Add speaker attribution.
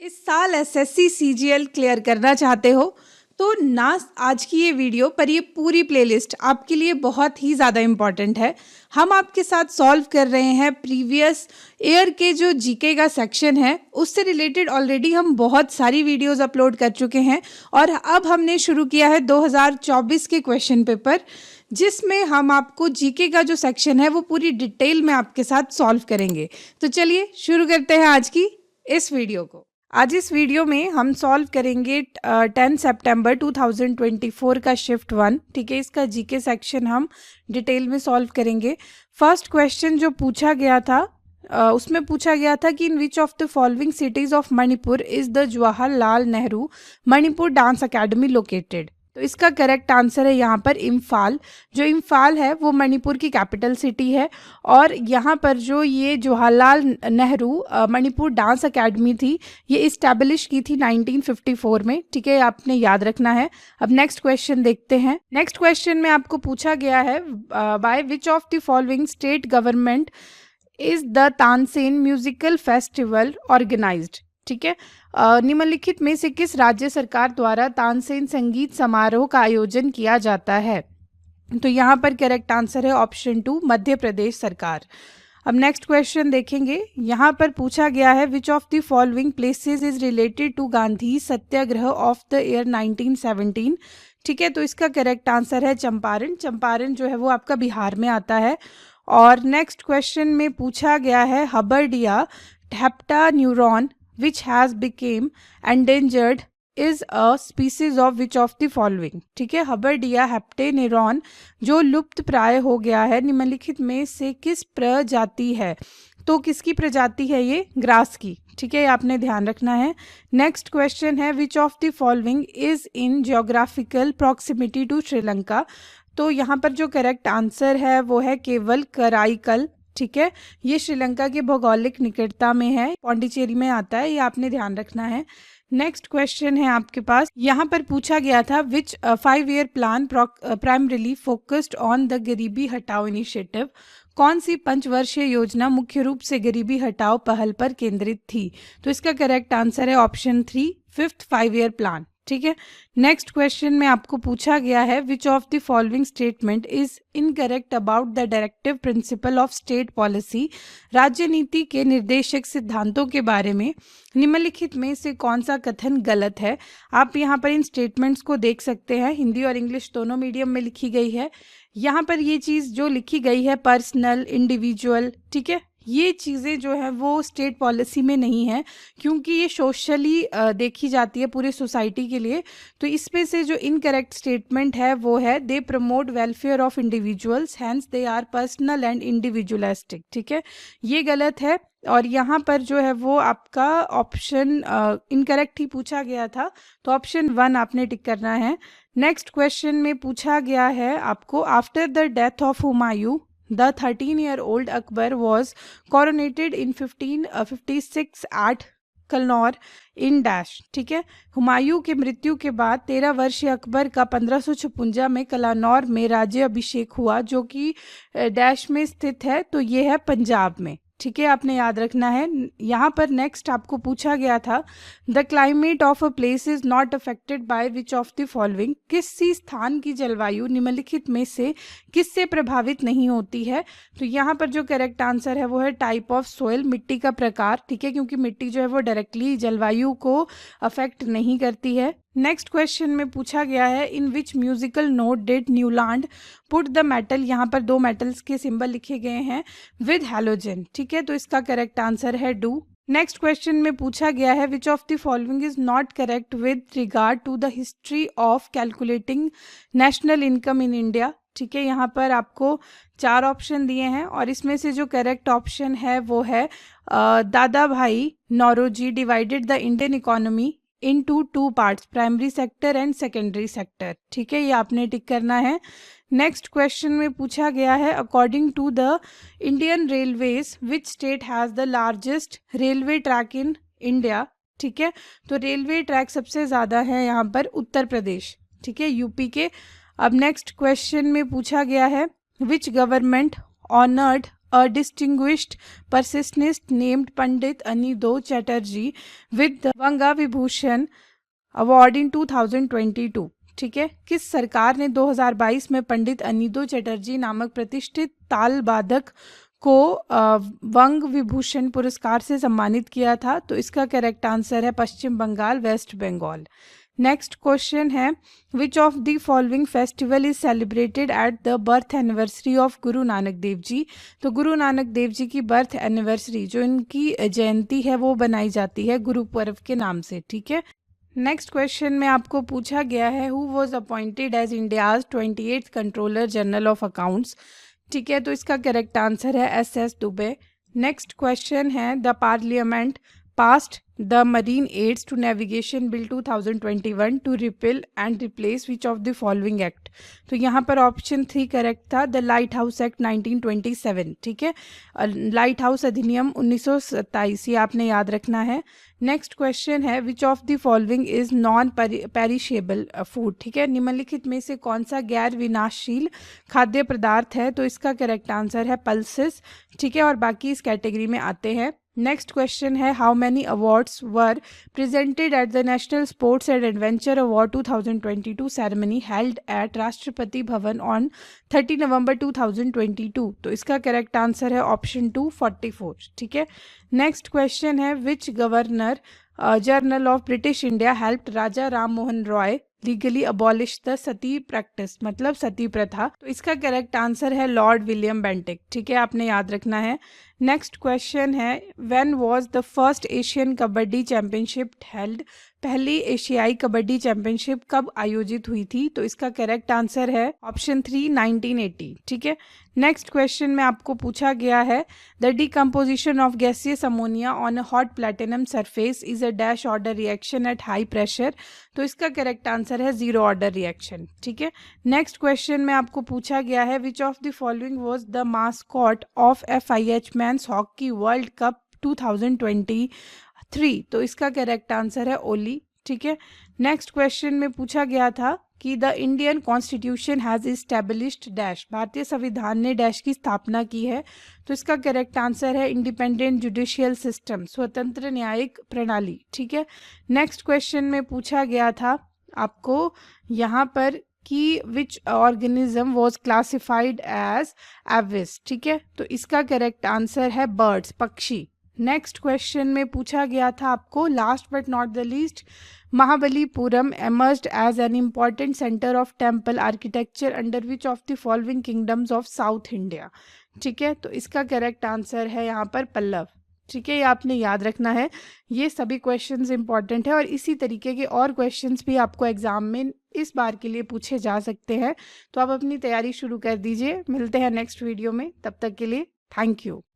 Speaker 1: इस साल SSC CGL clear करना चाहते हो तो ना आज की ये वीडियो पर ये पूरी प्लेलिस्ट आपके लिए बहुत ही ज़्यादा इम्पॉर्टेंट है। हम आपके साथ सॉल्व कर रहे हैं प्रीवियस ईयर के जो जीके का सेक्शन है, उससे रिलेटेड ऑलरेडी हम बहुत सारी वीडियोस अपलोड कर चुके हैं और अब हमने शुरू किया है 2024 के क्वेश्चन पेपर, जिसमें हम आपको जीके का जो सेक्शन है वो पूरी डिटेल में आपके साथ सॉल्व करेंगे। तो चलिए शुरू करते हैं आज की इस वीडियो को। आज इस वीडियो में हम सॉल्व करेंगे 10 सितंबर 2024 का शिफ्ट 1। ठीक है, इसका जीके सेक्शन हम डिटेल में सॉल्व करेंगे। फर्स्ट क्वेश्चन जो पूछा गया था उसमें पूछा गया था कि in which of the following cities of Manipur is the Jawaharlal Nehru Manipur dance academy located. तो इसका करेक्ट आंसर है यहाँ पर इम्फाल। जो इम्फाल है वो मणिपुर की कैपिटल सिटी है और यहाँ पर जो ये जवाहरलाल नेहरू मणिपुर डांस अकेडमी थी ये इस्टेब्लिश की थी 1954 में। ठीक है, आपने याद रखना है। अब नेक्स्ट क्वेश्चन देखते हैं। नेक्स्ट क्वेश्चन में आपको पूछा गया है by which of the following state government is the Tansen musical festival organised. ठीक है, निम्नलिखित में से किस राज्य सरकार द्वारा तानसेन संगीत समारोह का आयोजन किया जाता है। तो यहाँ पर करेक्ट आंसर है ऑप्शन 2 मध्य प्रदेश सरकार। अब नेक्स्ट क्वेश्चन देखेंगे। यहाँ पर पूछा गया है which of the following places is related to Gandhi Satyagraha of the year 1917। ठीक है, तो इसका करेक्ट आंसर है चंपारण। चंपारण जो है वो आपका बिहार में आता है। और नेक्स्ट क्वेश्चन में पूछा गया है Hubbardia heptaneuron which has became endangered is a species of which of the following। ठीक है, हबर्डिया हेप्टेनेरॉन जो लुप्त प्राय हो गया है निम्नलिखित में से किस प्रजाति है। तो किसकी प्रजाति है ये? ग्रास की। ठीक है, आपने ध्यान रखना है। नेक्स्ट क्वेश्चन है which of the following is in geographical proximity to Sri Lanka. तो यहाँ पर जो करेक्ट आंसर है वो है केवल कराईकल। ठीक है, ये श्रीलंका के भौगोलिक निकटता में है, पौंडीचेरी में आता है, ये आपने ध्यान रखना है। नेक्स्ट क्वेश्चन है आपके पास। यहाँ पर पूछा गया था विच 5-year plan primarily focused on the गरीबी हटाओ इनिशिएटिव। कौन सी पंचवर्षीय योजना मुख्य रूप से गरीबी हटाओ पहल पर केंद्रित थी। तो इसका करेक्ट आंसर है ऑप्शन 3 5th 5-year प्लान। ठीक है, नेक्स्ट क्वेश्चन में आपको पूछा गया है which of the following statement is incorrect about the directive principle of state policy. राज्य नीति के निर्देशक सिद्धांतों के बारे में निम्नलिखित में से कौन सा कथन गलत है। आप यहाँ पर इन स्टेटमेंट्स को देख सकते हैं, हिंदी और इंग्लिश दोनों मीडियम में लिखी गई है। यहाँ पर ये चीज़ जो लिखी गई है पर्सनल, इंडिविजुअल, ठीक है, ये चीज़ें जो है वो स्टेट पॉलिसी में नहीं है क्योंकि ये सोशली देखी जाती है पूरे सोसाइटी के लिए। तो इसमें से जो इनकरेक्ट स्टेटमेंट है वो है they promote welfare of individuals hence they are personal and individualistic. ठीक है, ये गलत है और यहाँ पर जो है वो आपका ऑप्शन इनकरेक्ट ही पूछा गया था, तो ऑप्शन 1 आपने टिक करना है। नेक्स्ट क्वेश्चन में पूछा गया है आपको after the death of Humayun The 13-year-old Akbar was coronated in 1556 at Kalanaur in dash. ठीक है, हुमायूं के मृत्यु के बाद 13 वर्षीय अकबर का 1556 में कलानौर में राज्य अभिषेक हुआ जो कि डैश में स्थित है, तो ये है पंजाब में। ठीक है, आपने याद रखना है। यहाँ पर नेक्स्ट आपको पूछा गया था the climate of a place is not affected by which of the following. किसी स्थान की जलवायु निम्नलिखित में से किससे प्रभावित नहीं होती है। तो यहाँ पर जो करेक्ट आंसर है वो है टाइप ऑफ सोइल, मिट्टी का प्रकार। ठीक है, क्योंकि मिट्टी जो है वो डायरेक्टली जलवायु को अफेक्ट नहीं करती है। नेक्स्ट क्वेश्चन में पूछा गया है in which musical note did Newland put the metal. यहाँ पर 2 मेटल्स के सिंबल लिखे गए हैं विद हैलोजन। ठीक है, तो इसका करेक्ट आंसर है डू। नेक्स्ट क्वेश्चन में पूछा गया है which of the following is not correct with regard to the history of calculating national income in India. ठीक है, यहाँ पर आपको 4 ऑप्शन दिए हैं और इसमें से जो करेक्ट ऑप्शन है वो है Dadabhai Naoroji divided the Indian economy into 2 parts, primary sector and secondary sector. ठीक है, ये आपने टिक करना है। नेक्स्ट क्वेश्चन में पूछा गया है according to the Indian railways which state has the largest railway track in India. ठीक है, तो रेलवे ट्रैक सबसे ज़्यादा है यहाँ पर उत्तर प्रदेश। ठीक है, यूपी के। अब नेक्स्ट क्वेश्चन में पूछा गया है which government honoured a distinguished percussionist named Pandit Anido Chatterjee with the Vanga Vibhushan Award in 2022? ठीक है, किस सरकार ने 2022 में पंडित अनिदो चटर्जी नामक प्रतिष्ठित ताल वादक को वंग विभूषण पुरस्कार से सम्मानित किया था? तो इसका करेक्ट आंसर है Paschim Bangal, West Bengal. Next question है, which of the following festival is celebrated at the birth anniversary of Guru Nanak Dev ji? तो गुरु नानक देव जी की बर्थ एनिवर्सरी, जो इनकी जयंती है, वो बनाई जाती है गुरु पर्व के नाम से। ठीक है, नेक्स्ट क्वेश्चन में आपको पूछा गया है, who was appointed as India's 28th controller general of accounts? ठीक है, तो इसका करेक्ट आंसर है एस दुबे। नेक्स्ट क्वेश्चन है, the parliament passed the Marine Aids to Navigation Bill 2021 to repeal and replace which of the following act? तो यहाँ पर option 3 correct था, द लाइट हाउस एक्ट 1927। ठीक है, लाइट हाउस अधिनियम 1927, ये आपने याद रखना है। नेक्स्ट क्वेश्चन है, which of the following is non perishable food? ठीक है, निम्नलिखित में से कौन सा गैर विनाशशील खाद्य पदार्थ है? तो इसका करेक्ट आंसर है पल्सेस। ठीक है, और बाकी इस कैटेगरी में आते हैं। नेक्स्ट क्वेश्चन है, how many awards were presented at the national sports and adventure award 2022 ceremony held at Rashtrapati Bhavan on 30 नवंबर 2022? तो इसका करेक्ट आंसर है ऑप्शन 2, 44। ठीक है, नेक्स्ट क्वेश्चन है, which governor general of British India helped Raja Ram Mohan Roy legally abolish the sati practice, मतलब सती प्रथा? तो इसका करेक्ट आंसर है लॉर्ड विलियम बेंटिक। ठीक है, आपने याद रखना है। नेक्स्ट क्वेश्चन है, when was the first Asian kabaddi championship held? पहली एशियाई कबड्डी चैंपियनशिप कब आयोजित हुई थी? तो इसका करेक्ट आंसर है ऑप्शन 3, 1980। ठीक है, नेक्स्ट क्वेश्चन में आपको पूछा गया है, the decomposition of gaseous ammonia on a hot platinum surface is a dash order reaction at high pressure? तो इसका करेक्ट आंसर है 0 ऑर्डर रिएक्शन। ठीक है, नेक्स्ट क्वेश्चन में आपको पूछा गया है, which of the following was the mascot of FIH men's hockey world cup 2023? तो इसका करेक्ट आंसर है ओली। ठीक है, नेक्स्ट क्वेश्चन में पूछा गया था कि the Indian constitution has established dash, भारतीय संविधान ने डैश की स्थापना की है? तो इसका करेक्ट आंसर है इंडिपेंडेंट जुडिशियल सिस्टम, स्वतंत्र न्यायिक प्रणाली। ठीक है, नेक्स्ट क्वेश्चन में पूछा गया था आपको यहाँ पर कि which organism was classified as aves? ठीक है, तो इसका करेक्ट आंसर है बर्ड्स, पक्षी। नेक्स्ट क्वेश्चन में पूछा गया था आपको, last but not the least, Mahabalipuram emerged as an important center of temple architecture under which of the following kingdoms of South India? ठीक है, तो इसका करेक्ट आंसर है यहाँ पर पल्लव। ठीक है, ये आपने याद रखना है। ये सभी क्वेश्चंस इंपॉर्टेंट है और इसी तरीके के और क्वेश्चंस भी आपको एग्जाम में इस बार के लिए पूछे जा सकते हैं, तो आप अपनी तैयारी शुरू कर दीजिए। मिलते हैं नेक्स्ट वीडियो में, तब तक के लिए थैंक यू।